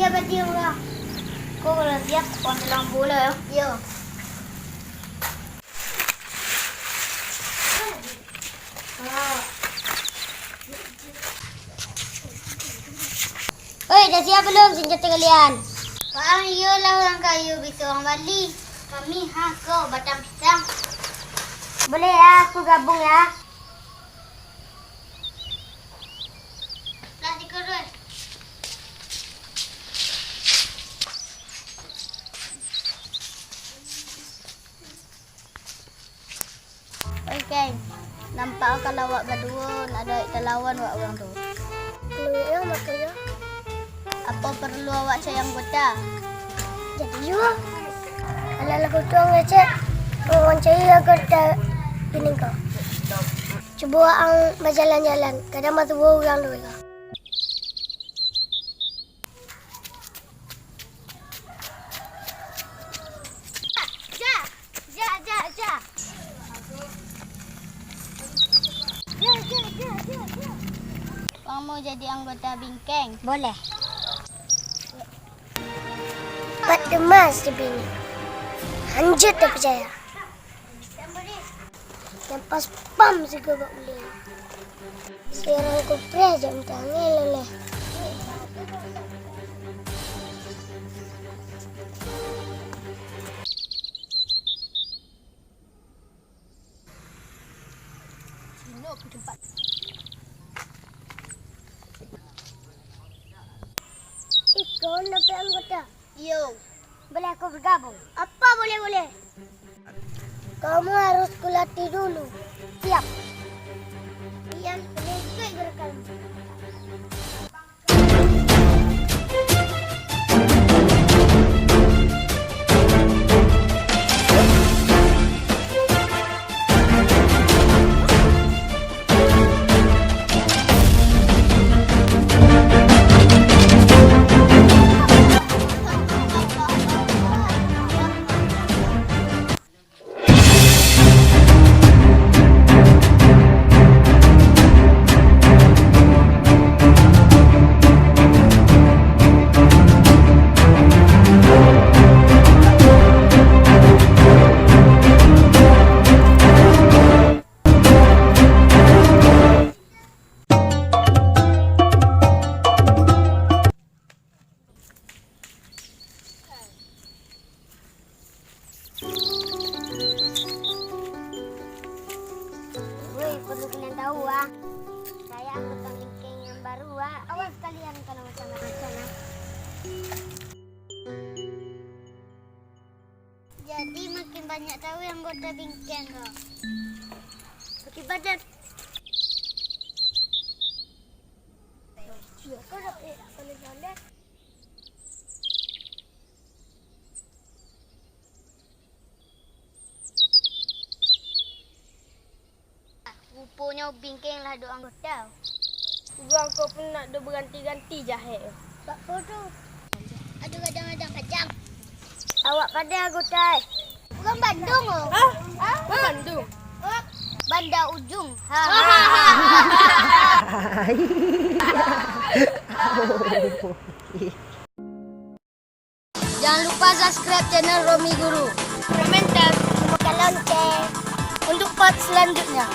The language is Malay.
siap aja lah. Kau kalau siap, kau dalam bola ya. Ya. Oi, dah siap belum senjata kalian? Faham, iyalah orang kayu bisa orang Bali. Kami kau batang pisang. Boleh ya, aku gabung ya. Dah dikurus. Okey, nampak kalau awak berdua nak ada kita lawan awak orang tu. Perlu ya makanya. Apa perlu awak cari anggota? Jadi you. Kalau lagu tu orang cek, orang cari anggota ini kau. Cuba ang berjalan-jalan, kadang mata orang tu kau. Kau mau jadi anggota bingkeng? Boleh. Buat emas di bini. Anjut tak percaya. Yang pas pam sih kau buat beli. Sekarang kau pres jam tangan leleh. Sino ke tempat? Kau nak dapat anggota? Yo. Boleh aku bergabung? Apa boleh-boleh? Kamu harus kulatih dulu. Siap. Ian, boleh ikut berekam. Perlu kalian tahu saya anggota bingkeng yang baru Awas kalian kalau macam-macam Jadi makin banyak tahu yang anggota bingkeng Makin badan. Kau dapat boleh-boleh. Rupanya bingkeng lah duk anggota. Buang kau pun nak duk berganti-ganti jahe. Pak foto. Aduh kadang-kadang kacang. Awak pada anggota. Bukan Bandung oh. Ha? Bandung. Oh, Bandar Ujung. Ha. Jangan lupa subscribe channel Romi Guru. Komentar. Tekan lonceng untuk part selanjutnya.